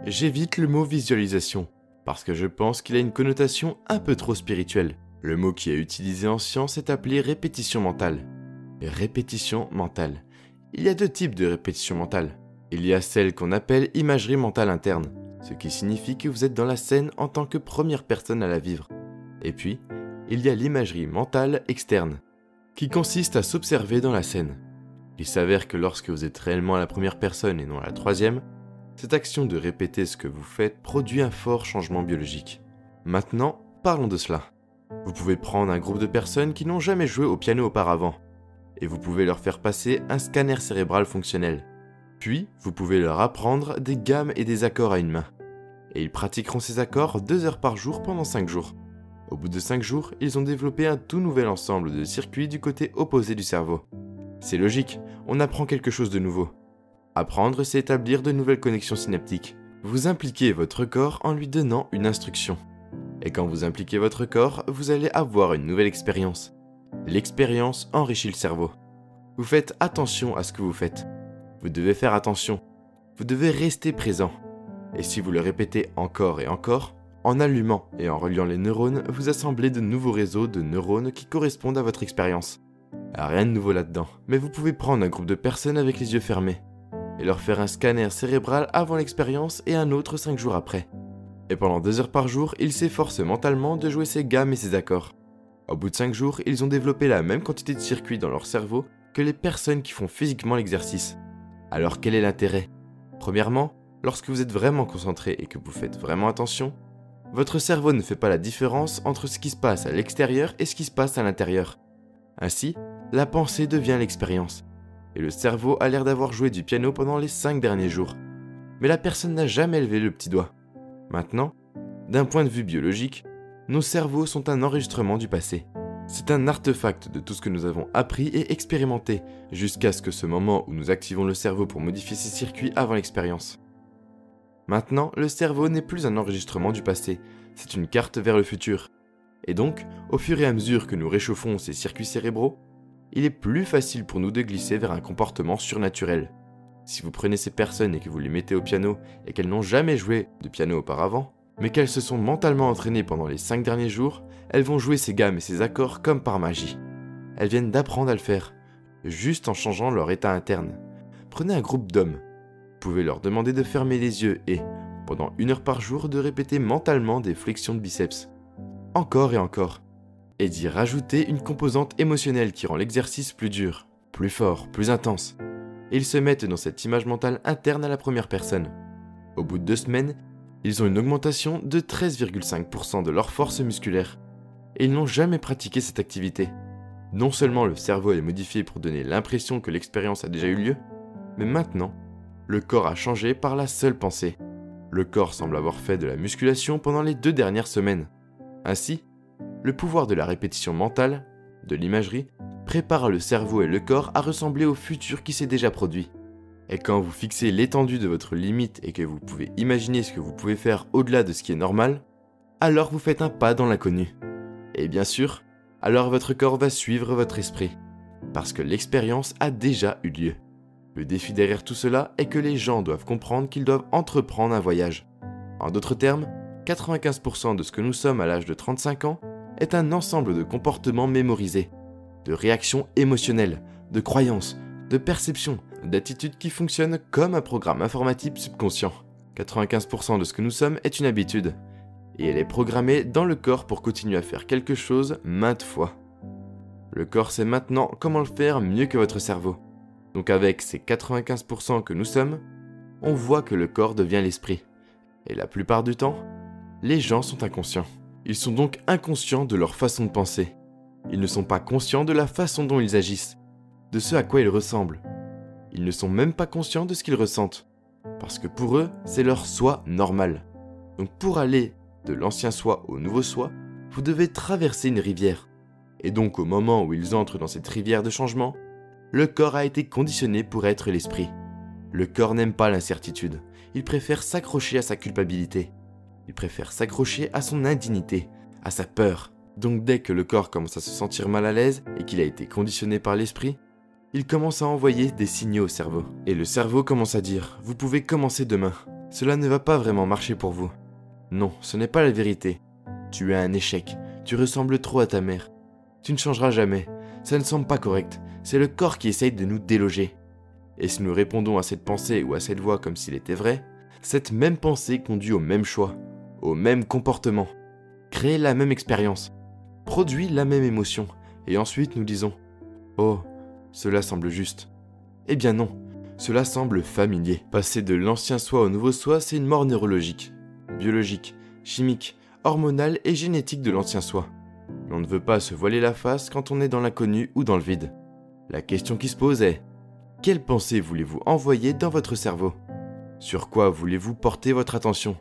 J'évite le mot visualisation, parce que je pense qu'il a une connotation un peu trop spirituelle. Le mot qui est utilisé en science est appelé répétition mentale. Répétition mentale. Il y a deux types de répétition mentale. Il y a celle qu'on appelle imagerie mentale interne, ce qui signifie que vous êtes dans la scène en tant que première personne à la vivre. Et puis, il y a l'imagerie mentale externe, qui consiste à s'observer dans la scène. Il s'avère que lorsque vous êtes réellement à la première personne et non à la troisième, cette action de répéter ce que vous faites produit un fort changement biologique. Maintenant, parlons de cela. Vous pouvez prendre un groupe de personnes qui n'ont jamais joué au piano auparavant, et vous pouvez leur faire passer un scanner cérébral fonctionnel. Puis, vous pouvez leur apprendre des gammes et des accords à une main. Et ils pratiqueront ces accords 2 heures par jour pendant 5 jours. Au bout de 5 jours, ils ont développé un tout nouvel ensemble de circuits du côté opposé du cerveau. C'est logique, on apprend quelque chose de nouveau. Apprendre, c'est établir de nouvelles connexions synaptiques. Vous impliquez votre corps en lui donnant une instruction. Et quand vous impliquez votre corps, vous allez avoir une nouvelle expérience. L'expérience enrichit le cerveau. Vous faites attention à ce que vous faites. Vous devez faire attention. Vous devez rester présent. Et si vous le répétez encore et encore, en allumant et en reliant les neurones, vous assemblez de nouveaux réseaux de neurones qui correspondent à votre expérience. Rien de nouveau là-dedans, mais vous pouvez prendre un groupe de personnes avec les yeux fermés et leur faire un scanner cérébral avant l'expérience et un autre 5 jours après. Et pendant 2 heures par jour, ils s'efforcent mentalement de jouer ces gammes et ces accords. Au bout de 5 jours, ils ont développé la même quantité de circuits dans leur cerveau que les personnes qui font physiquement l'exercice. Alors quel est l'intérêt? Premièrement, lorsque vous êtes vraiment concentré et que vous faites vraiment attention, votre cerveau ne fait pas la différence entre ce qui se passe à l'extérieur et ce qui se passe à l'intérieur. Ainsi, la pensée devient l'expérience. Et le cerveau a l'air d'avoir joué du piano pendant les 5 derniers jours. Mais la personne n'a jamais levé le petit doigt. Maintenant, d'un point de vue biologique, nos cerveaux sont un enregistrement du passé. C'est un artefact de tout ce que nous avons appris et expérimenté, jusqu'à ce que ce moment où nous activons le cerveau pour modifier ses circuits avant l'expérience. Maintenant, le cerveau n'est plus un enregistrement du passé, c'est une carte vers le futur. Et donc, au fur et à mesure que nous réchauffons ces circuits cérébraux, il est plus facile pour nous de glisser vers un comportement surnaturel. Si vous prenez ces personnes et que vous les mettez au piano et qu'elles n'ont jamais joué de piano auparavant, mais qu'elles se sont mentalement entraînées pendant les 5 derniers jours, elles vont jouer ces gammes et ces accords comme par magie. Elles viennent d'apprendre à le faire, juste en changeant leur état interne. Prenez un groupe d'hommes. Vous pouvez leur demander de fermer les yeux et, pendant 1 heure par jour, de répéter mentalement des flexions de biceps. Encore et encore. Et d'y rajouter une composante émotionnelle qui rend l'exercice plus dur, plus fort, plus intense. Et ils se mettent dans cette image mentale interne à la première personne. Au bout de 2 semaines, ils ont une augmentation de 13,5% de leur force musculaire. Et ils n'ont jamais pratiqué cette activité. Non seulement le cerveau est modifié pour donner l'impression que l'expérience a déjà eu lieu, mais maintenant, le corps a changé par la seule pensée. Le corps semble avoir fait de la musculation pendant les 2 dernières semaines. Ainsi, le pouvoir de la répétition mentale, de l'imagerie, prépare le cerveau et le corps à ressembler au futur qui s'est déjà produit. Et quand vous fixez l'étendue de votre limite et que vous pouvez imaginer ce que vous pouvez faire au-delà de ce qui est normal, alors vous faites un pas dans l'inconnu. Et bien sûr, alors votre corps va suivre votre esprit, parce que l'expérience a déjà eu lieu. Le défi derrière tout cela est que les gens doivent comprendre qu'ils doivent entreprendre un voyage. En d'autres termes, 95% de ce que nous sommes à l'âge de 35 ans est un ensemble de comportements mémorisés, de réactions émotionnelles, de croyances, de perceptions, d'attitudes qui fonctionnent comme un programme informatique subconscient. 95% de ce que nous sommes est une habitude, et elle est programmée dans le corps pour continuer à faire quelque chose maintes fois. Le corps sait maintenant comment le faire mieux que votre cerveau. Donc avec ces 95% que nous sommes, on voit que le corps devient l'esprit. Et la plupart du temps, les gens sont inconscients. Ils sont donc inconscients de leur façon de penser. Ils ne sont pas conscients de la façon dont ils agissent, de ce à quoi ils ressemblent. Ils ne sont même pas conscients de ce qu'ils ressentent, parce que pour eux, c'est leur soi normal. Donc pour aller de l'ancien soi au nouveau soi, vous devez traverser une rivière. Et donc au moment où ils entrent dans cette rivière de changement, le corps a été conditionné pour être l'esprit. Le corps n'aime pas l'incertitude, il préfère s'accrocher à sa culpabilité. Il préfère s'accrocher à son indignité, à sa peur. Donc dès que le corps commence à se sentir mal à l'aise et qu'il a été conditionné par l'esprit, il commence à envoyer des signaux au cerveau. Et le cerveau commence à dire « Vous pouvez commencer demain. cela ne va pas vraiment marcher pour vous. Non, ce n'est pas la vérité. Tu es un échec, tu ressembles trop à ta mère. Tu ne changeras jamais, ça ne semble pas correct, c'est le corps qui essaye de nous déloger. Et si nous répondons à cette pensée ou à cette voix comme s'il était vrai, cette même pensée conduit au même choix, au même comportement, crée la même expérience, produit la même émotion, et ensuite nous disons « Oh, cela semble juste ». Eh bien non, cela semble familier. Passer de l'ancien soi au nouveau soi, c'est une mort neurologique, biologique, chimique, hormonale et génétique de l'ancien soi. Mais on ne veut pas se voiler la face quand on est dans l'inconnu ou dans le vide. La question qui se pose est « Quelle pensée voulez-vous envoyer dans votre cerveau ? Sur quoi voulez-vous porter votre attention ?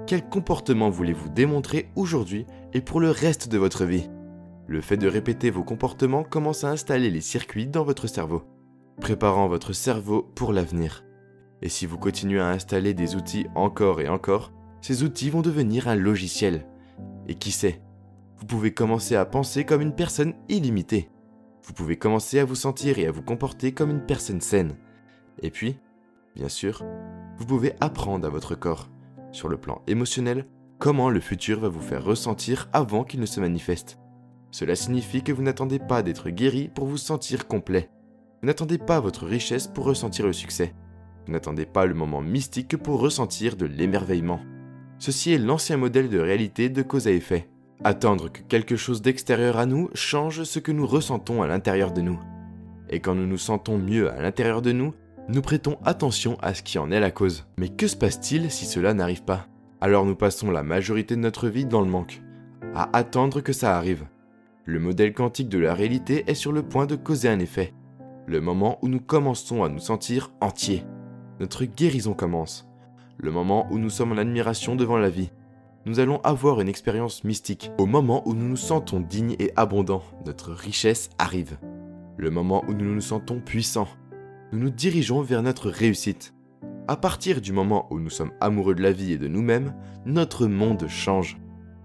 Quel comportement voulez-vous démontrer aujourd'hui et pour le reste de votre vie ? Le fait de répéter vos comportements commence à installer les circuits dans votre cerveau, préparant votre cerveau pour l'avenir. Et si vous continuez à installer des outils encore et encore, ces outils vont devenir un logiciel. Et qui sait ? Vous pouvez commencer à penser comme une personne illimitée. Vous pouvez commencer à vous sentir et à vous comporter comme une personne saine. Et puis, bien sûr, vous pouvez apprendre à votre corps, sur le plan émotionnel, comment le futur va vous faire ressentir avant qu'il ne se manifeste. Cela signifie que vous n'attendez pas d'être guéri pour vous sentir complet. Vous n'attendez pas votre richesse pour ressentir le succès. Vous n'attendez pas le moment mystique pour ressentir de l'émerveillement. Ceci est l'ancien modèle de réalité de cause à effet. Attendre que quelque chose d'extérieur à nous change ce que nous ressentons à l'intérieur de nous. Et quand nous nous sentons mieux à l'intérieur de nous, nous prêtons attention à ce qui en est la cause. Mais que se passe-t-il si cela n'arrive pas ? Alors nous passons la majorité de notre vie dans le manque, à attendre que ça arrive. Le modèle quantique de la réalité est sur le point de causer un effet. Le moment où nous commençons à nous sentir entiers. Notre guérison commence. Le moment où nous sommes en admiration devant la vie. Nous allons avoir une expérience mystique. Au moment où nous nous sentons dignes et abondants, notre richesse arrive. Le moment où nous nous sentons puissants. Nous nous dirigeons vers notre réussite. À partir du moment où nous sommes amoureux de la vie et de nous-mêmes, notre monde change.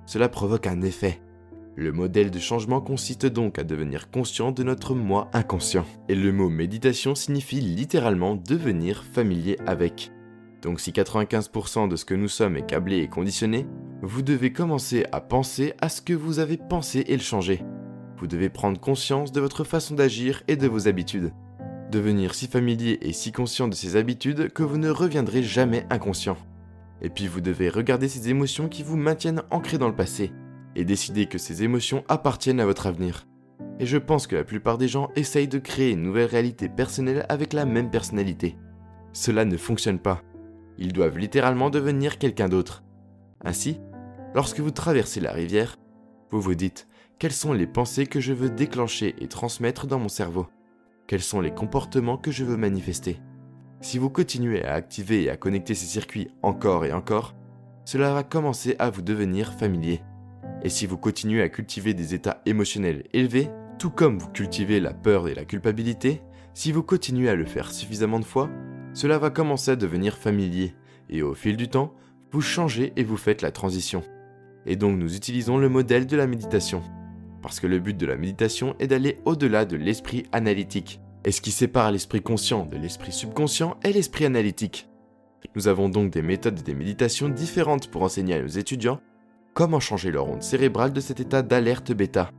Cela provoque un effet. Le modèle de changement consiste donc à devenir conscient de notre moi inconscient. Et le mot méditation signifie littéralement devenir familier avec. Donc si 95% de ce que nous sommes est câblé et conditionné, vous devez commencer à penser à ce que vous avez pensé et le changer. Vous devez prendre conscience de votre façon d'agir et de vos habitudes. Devenir si familier et si conscient de ces habitudes que vous ne reviendrez jamais inconscient. Et puis vous devez regarder ces émotions qui vous maintiennent ancrés dans le passé et décider que ces émotions appartiennent à votre avenir. Et je pense que la plupart des gens essayent de créer une nouvelle réalité personnelle avec la même personnalité. Cela ne fonctionne pas. Ils doivent littéralement devenir quelqu'un d'autre. Ainsi, lorsque vous traversez la rivière, vous vous dites « Quelles sont les pensées que je veux déclencher et transmettre dans mon cerveau ? Quels sont les comportements que je veux manifester ?» Si vous continuez à activer et à connecter ces circuits encore et encore, cela va commencer à vous devenir familier. Et si vous continuez à cultiver des états émotionnels élevés, tout comme vous cultivez la peur et la culpabilité, si vous continuez à le faire suffisamment de fois, cela va commencer à devenir familier, et au fil du temps, vous changez et vous faites la transition. Et donc nous utilisons le modèle de la méditation. Parce que le but de la méditation est d'aller au-delà de l'esprit analytique. Et ce qui sépare l'esprit conscient de l'esprit subconscient est l'esprit analytique. Nous avons donc des méthodes et des méditations différentes pour enseigner à nos étudiants comment changer leur onde cérébrale de cet état d'alerte bêta,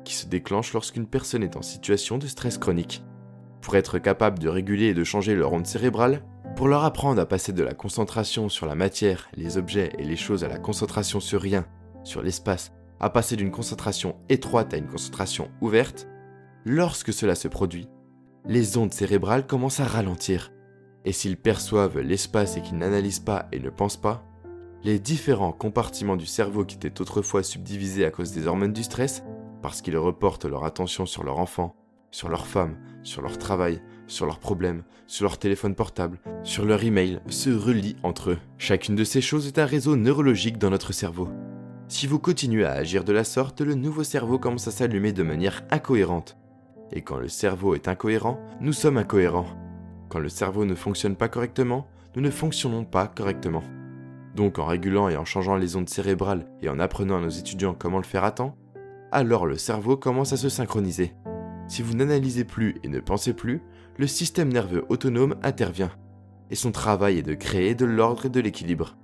qui se déclenche lorsqu'une personne est en situation de stress chronique. Pour être capable de réguler et de changer leur onde cérébrale, pour leur apprendre à passer de la concentration sur la matière, les objets et les choses à la concentration sur rien, sur l'espace, à passer d'une concentration étroite à une concentration ouverte, lorsque cela se produit, les ondes cérébrales commencent à ralentir. Et s'ils perçoivent l'espace et qu'ils n'analysent pas et ne pensent pas, les différents compartiments du cerveau qui étaient autrefois subdivisés à cause des hormones du stress, parce qu'ils reportent leur attention sur leur enfant, sur leur femme, sur leur travail, sur leurs problèmes, sur leur téléphone portable, sur leur email, se relient entre eux. Chacune de ces choses est un réseau neurologique dans notre cerveau. Si vous continuez à agir de la sorte, le nouveau cerveau commence à s'allumer de manière incohérente. Et quand le cerveau est incohérent, nous sommes incohérents. Quand le cerveau ne fonctionne pas correctement, nous ne fonctionnons pas correctement. Donc en régulant et en changeant les ondes cérébrales et en apprenant à nos étudiants comment le faire à temps, alors le cerveau commence à se synchroniser. Si vous n'analysez plus et ne pensez plus, le système nerveux autonome intervient. et son travail est de créer de l'ordre et de l'équilibre.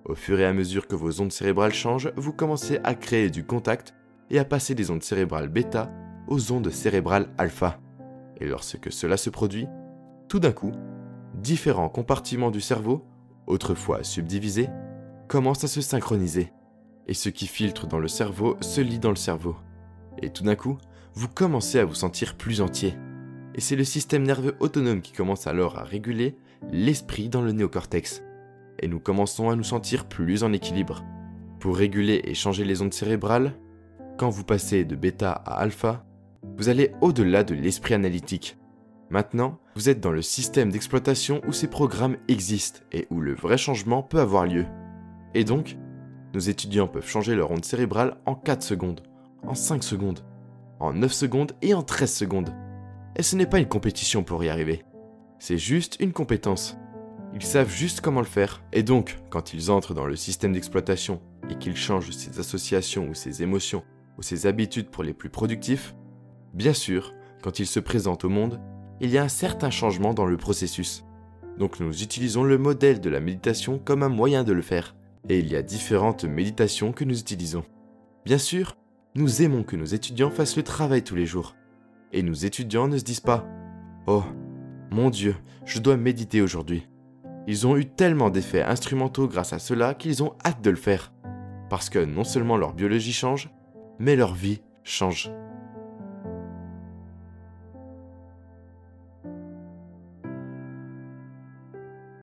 Au fur et à mesure que vos ondes cérébrales changent, vous commencez à créer du contact et à passer des ondes cérébrales bêta aux ondes cérébrales alpha. Et lorsque cela se produit, tout d'un coup, différents compartiments du cerveau, autrefois subdivisés, commencent à se synchroniser. Et ce qui filtre dans le cerveau se lie dans le cerveau. Et tout d'un coup, vous commencez à vous sentir plus entier. Et c'est le système nerveux autonome qui commence alors à réguler l'esprit dans le néocortex. Et nous commençons à nous sentir plus en équilibre. Pour réguler et changer les ondes cérébrales, quand vous passez de bêta à alpha, vous allez au-delà de l'esprit analytique. Maintenant, vous êtes dans le système d'exploitation où ces programmes existent et où le vrai changement peut avoir lieu. Et donc, nos étudiants peuvent changer leur onde cérébrale en 4 secondes, en 5 secondes, en 9 secondes et en 13 secondes. Et ce n'est pas une compétition pour y arriver. C'est juste une compétence. Ils savent juste comment le faire. Et donc, quand ils entrent dans le système d'exploitation et qu'ils changent ses associations ou ses émotions ou ses habitudes pour les plus productifs, bien sûr, quand ils se présentent au monde, il y a un certain changement dans le processus. Donc nous utilisons le modèle de la méditation comme un moyen de le faire. Et il y a différentes méditations que nous utilisons. Bien sûr, nous aimons que nos étudiants fassent le travail tous les jours. Et nos étudiants ne se disent pas « Oh, mon Dieu, je dois méditer aujourd'hui ». Ils ont eu tellement d'effets instrumentaux grâce à cela qu'ils ont hâte de le faire. Parce que non seulement leur biologie change, mais leur vie change.